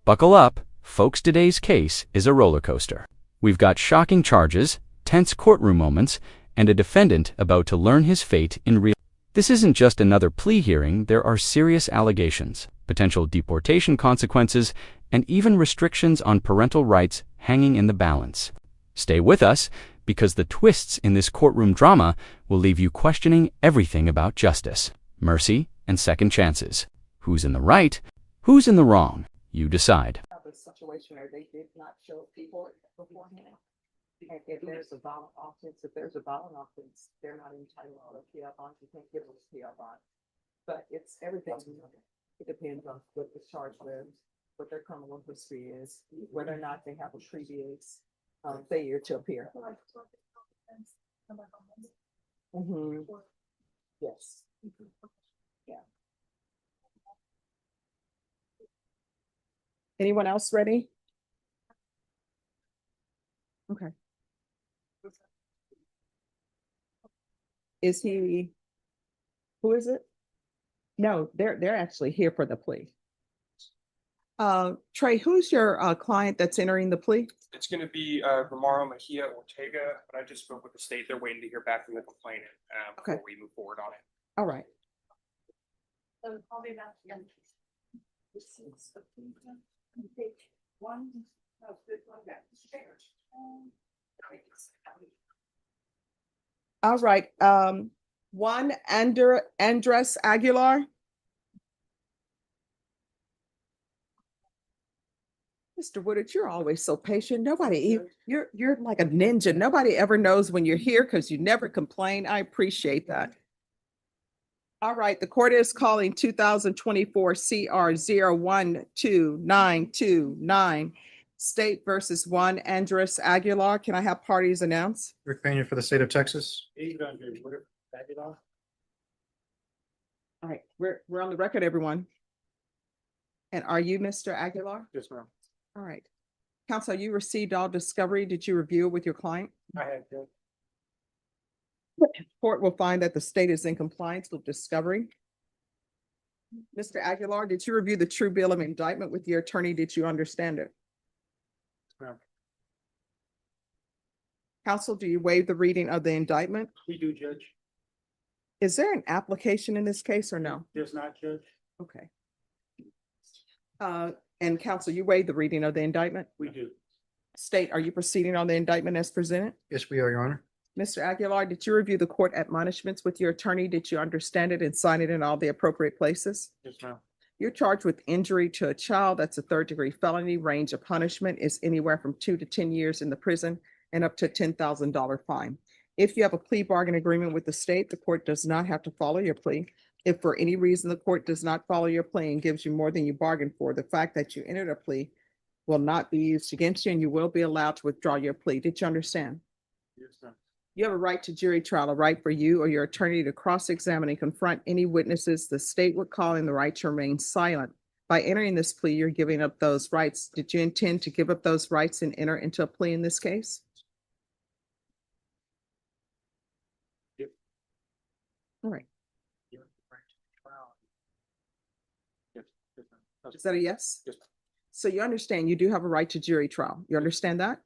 Buckle up, folks, today's case is a roller coaster. We've got shocking charges, tense courtroom moments, and a defendant about to learn his fate in real. This isn't just another plea hearing, there are serious allegations, potential deportation consequences, and even restrictions on parental rights hanging in the balance. Stay with us, because the twists in this courtroom drama will leave you questioning everything about justice, mercy, and second chances. Who's in the right? Who's in the wrong? You decide. A situation where they did not show people beforehand. And if there's a violent offense, they're not entitled to a PL bond. You can't give them a PL bond. But it's everything. It depends on what the charge was, what their criminal history is, whether or not they have a previous failure to appear. Yes. Yeah. Anyone else ready? Okay. Is he, who is it? No, they're actually here for the plea. Trey, who's your client that's entering the plea? It's going to be Romaro Mejia Ortega, but I just spoke with the state. They're waiting to hear back from the complainant before we move forward on it. All right. All right. One Andres Aguilar. Mr. Woodard, you're always so patient. You're like a ninja. Nobody ever knows when you're here because you never complain. I appreciate that. All right, the court is calling 2024 CR 012929 State versus one Andres Aguilar. Can I have parties announced? Rick Pena for the state of Texas. All right, we're on the record, everyone. And are you Mr. Aguilar? Yes, ma'am. All right. Counsel, you received all discovery. Did you review it with your client? I had to. Court will find that the state is in compliance with discovery. Mr. Aguilar, did you review the true bill of indictment with your attorney? Did you understand it? Ma'am. Counsel, do you waive the reading of the indictment? We do, Judge. Is there an application in this case or no? There's not, Judge. Okay. And counsel, you waive the reading of the indictment? We do. State, are you proceeding on the indictment as presented? Yes, we are, Your Honor. Mr. Aguilar, did you review the court admonishments with your attorney? Did you understand it and sign it in all the appropriate places? Yes, ma'am. You're charged with injury to a child. That's a third-degree felony. Range of punishment is anywhere from 2 to 10 years in the prison and up to a $10,000 fine. If you have a plea bargain agreement with the state, the court does not have to follow your plea. If for any reason the court does not follow your plea and gives you more than you bargained for, the fact that you entered a plea will not be used against you and you will be allowed to withdraw your plea. Did you understand? Yes, ma'am. You have a right to jury trial, a right for you or your attorney to cross-examine and confront any witnesses the state would call in, the right to remain silent. By entering this plea, you're giving up those rights. Did you intend to give up those rights and enter into a plea in this case? Yep. All right. Yes, yes, ma'am. Is that a yes? Yes, ma'am. So you understand you do have a right to jury trial. You understand that?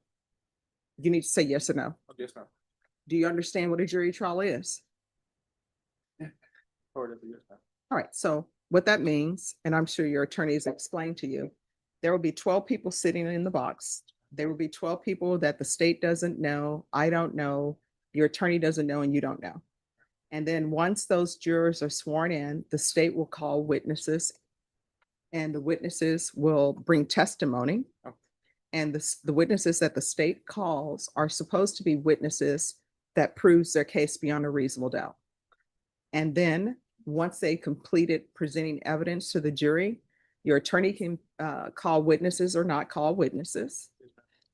You need to say yes or no. Yes, ma'am. Do you understand what a jury trial is? Part of it, yes, ma'am. All right, so what that means, and I'm sure your attorney has explained to you, there will be 12 people sitting in the box. There will be 12 people that the state doesn't know, I don't know, your attorney doesn't know, and you don't know. And then once those jurors are sworn in, the state will call witnesses, and the witnesses will bring testimony. Okay. And the witnesses that the state calls are supposed to be witnesses that proves their case beyond a reasonable doubt. And then once they completed presenting evidence to the jury, your attorney can call witnesses or not call witnesses.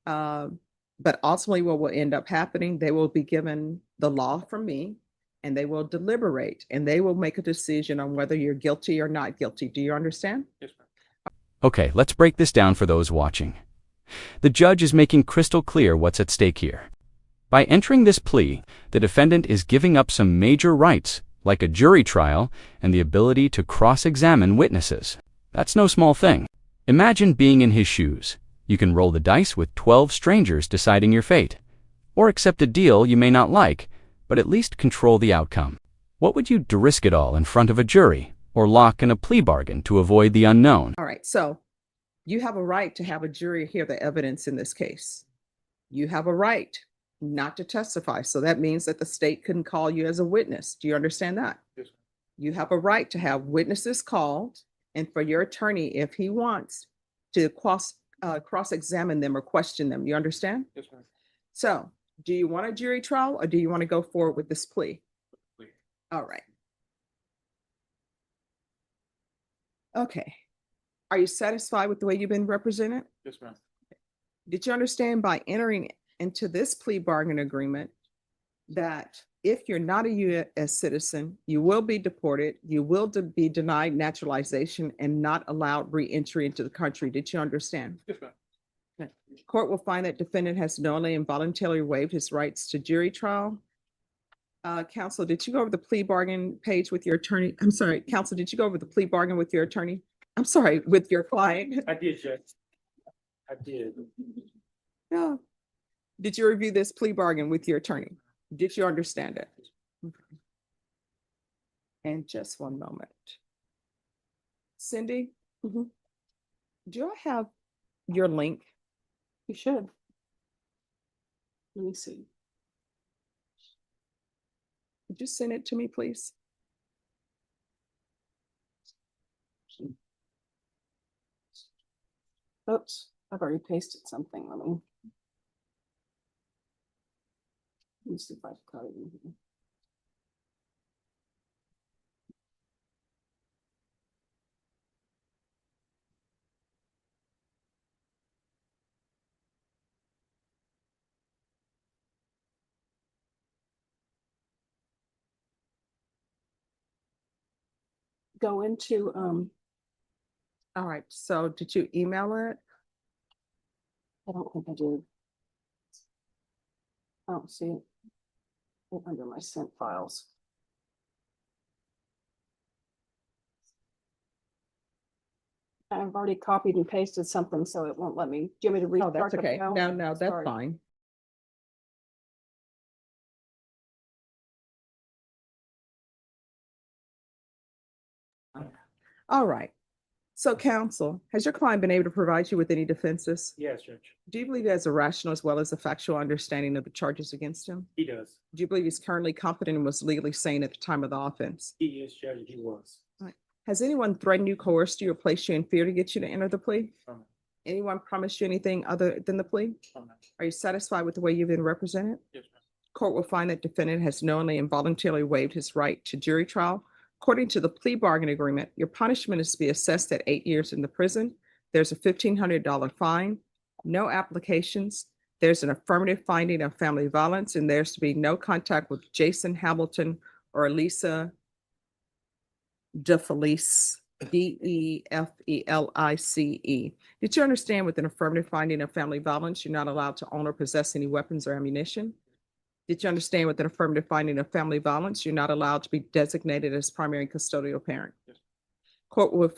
But ultimately what will end up happening, they will be given the law from me and they will deliberate and they will make a decision on whether you're guilty or not guilty. Do you understand? Yes, ma'am. Okay, let's break this down for those watching. The judge is making crystal clear what's at stake here. By entering this plea, the defendant is giving up some major rights, like a jury trial and the ability to cross-examine witnesses. That's no small thing. Imagine being in his shoes. You can roll the dice with 12 strangers deciding your fate, or accept a deal you may not like, but at least control the outcome. What would you do? Risk it all in front of a jury, or lock in a plea bargain to avoid the unknown? All right, so you have a right to have a jury hear the evidence in this case. You have a right not to testify. So that means that the state couldn't call you as a witness. Do you understand that? Yes, ma'am. You have a right to have witnesses called and for your attorney, if he wants, to cross-examine them or question them. You understand? Yes, ma'am. So do you want a jury trial or do you want to go forward with this plea? Plea. All right. Okay. Are you satisfied with the way you've been represented? Yes, ma'am. Did you understand by entering into this plea bargain agreement that if you're not a U.S. citizen, you will be deported, you will be denied naturalization and not allowed re-entry into the country? Did you understand? Yes, ma'am. Court will find that defendant has knowingly and voluntarily waived his rights to jury trial. Counsel, did you go over the plea bargain page with your attorney? I'm sorry, counsel, did you go over the plea bargain with your attorney? I'm sorry, with your client? I did, Judge. I did. Yeah. Did you review this plea bargain with your attorney? Did you understand it? And just one moment. Cindy, do I have your link? You should. Let me see. Could you send it to me, please? Oops, I've already pasted something. Let me see if I got it in here. Go into, all right, so did you email it? I don't think I did. I don't see it under my sent files. I've already copied and pasted something, so it won't let me. Do you want me to restart? Oh, that's the okay. file? No, that's Sorry. fine. All right. So counsel, has your client been able to provide you with any defenses? Yes, Judge. Do you believe he has a rational as well as a factual understanding of the charges against him? He does. Do you believe he's currently competent and was legally sane at the time of the offense? He is, Judge. He was. Has anyone threatened you, coerced you, or placed you in fear to get you to enter the plea? From Anyone promised you anything other than the plea? Are you satisfied with the way you've been represented? Yes, ma'am. Court will find that defendant has knowingly and voluntarily waived his right to jury trial. According to the plea bargain agreement, your punishment is to be assessed at 8 years in the prison. There's a $1,500 fine, no applications. There's an affirmative finding of family violence, and there's to be no contact with Jason Hamilton or Elisa DeFelice, DeFelice. Did you understand with an affirmative finding of family violence, you're not allowed to own or possess any weapons or ammunition? Did you understand with an affirmative finding of family violence, you're not allowed to be designated as primary custodial parent? Yes. Court will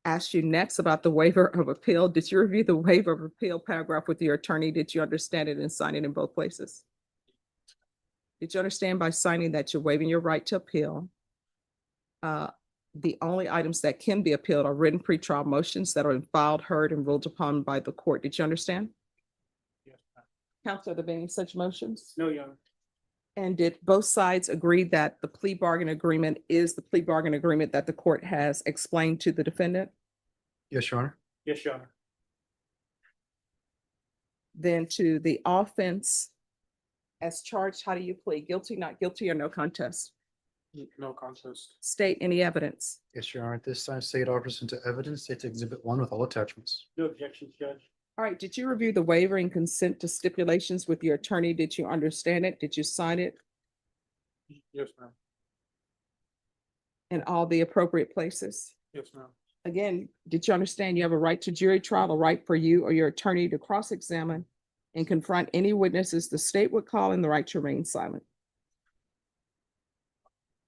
ask you next about the waiver of appeal. Did you review the waiver of appeal paragraph with your attorney? Did you understand it and sign it in both places? Did you understand by signing that you're waiving your right to appeal? The only items that can be appealed are written pretrial motions that are filed, heard, and ruled upon by the court. Did you understand? Yes, ma'am. Counsel, are there any such motions? No, Your Honor. And did both sides agree that the plea bargain agreement is the plea bargain agreement that the court has explained to the defendant? Yes, Your Honor. Yes, Your Honor. Then to the offense as charged, how do you plead? Guilty, not guilty, or no contest? No contest. State any evidence. Yes, Your Honor. At this time, state offers into evidence, State's Exhibit 1 with all attachments. No objections, Judge. All right, did you review the waiver and consent to stipulations with your attorney? Did you understand it? Did you sign it Yes, ma'am. in all the appropriate places? Yes, ma'am. Again, did you understand you have a right to jury trial, a right for you or your attorney to cross-examine and confront any witnesses the state would call, and the right to remain silent?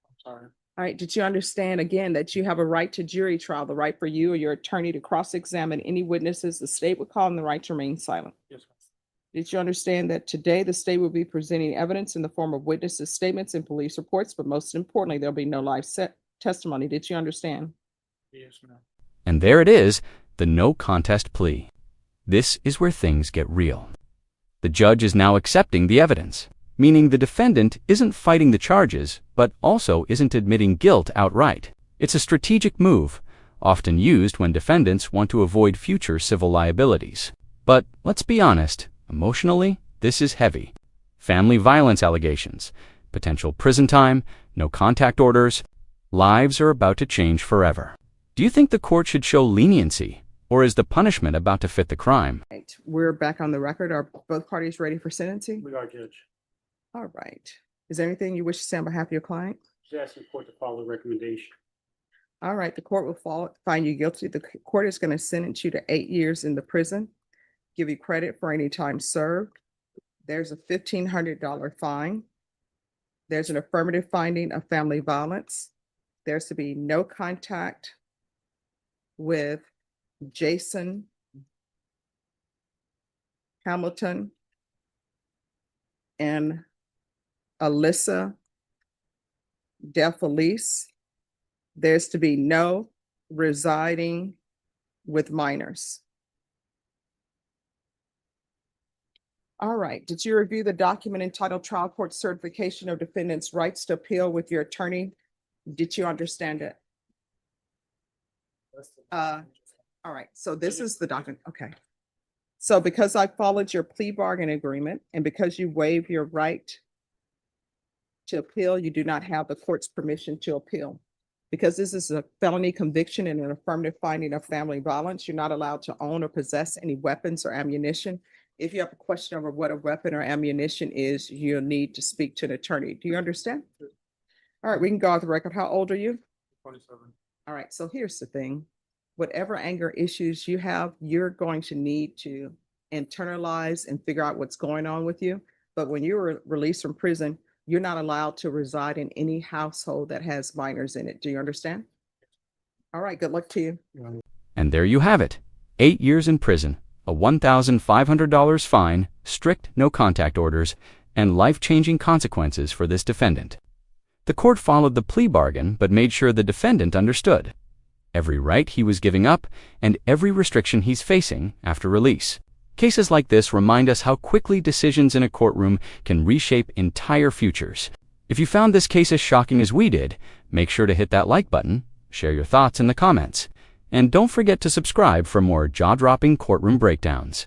I'm sorry. All right, did you understand again that you have a right to jury trial, the right for you or your attorney to cross-examine any witnesses the state would call, and the right to remain silent? Yes, ma'am. Did you understand that today the state will be presenting evidence in the form of witnesses' statements and police reports, but most importantly, there'll be no live testimony? Did you understand? Yes, ma'am. And there it is, the no contest plea. This is where things get real. The judge is now accepting the evidence, meaning the defendant isn't fighting the charges, but also isn't admitting guilt outright. It's a strategic move, often used when defendants want to avoid future civil liabilities. But let's be honest, emotionally, this is heavy. Family violence allegations, potential prison time, no contact orders, lives are about to change forever. Do you think the court should show leniency, or is the punishment about to fit the crime? Right, we're back on the record. Are both parties ready for sentencing? We are, Judge. All right. Is there anything you wish to say on behalf of your client? Just asking the court to follow the recommendation. All right, the court will find you guilty. The court is going to sentence you to 8 years in the prison, give you credit for any time served. There's a $1,500 fine. There's an affirmative finding of family violence. There's to be no contact with Jason Hamilton and Alyssa DeFelice. There's to be no residing with minors. All right, did you review the document entitled Trial Court Certification of Defendant's Rights to Appeal with your attorney? Did you understand it? All right, so this is the document, okay. So because I followed your plea bargain agreement and because you waive your right to appeal, you do not have the court's permission to appeal. Because this is a felony conviction and an affirmative finding of family violence, you're not allowed to own or possess any weapons or ammunition. If you have a question over what a weapon or ammunition is, you'll need to speak to an attorney. Do you understand? All right, we can go off the record. How old are you? 27. All right, so here's the thing. Whatever anger issues you have, you're going to need to internalize and figure out what's going on with you. But when you're released from prison, you're not allowed to reside in any household that has minors in it. Do you understand? All right, good luck to you. And there you have it. 8 years in prison, a $1,500 fine, strict no contact orders, and life-changing consequences for this defendant. The court followed the plea bargain but made sure the defendant understood every right he was giving up and every restriction he's facing after release. Cases like this remind us how quickly decisions in a courtroom can reshape entire futures. If you found this case as shocking as we did, make sure to hit that like button, share your thoughts in the comments, and don't forget to subscribe for more jaw-dropping courtroom breakdowns.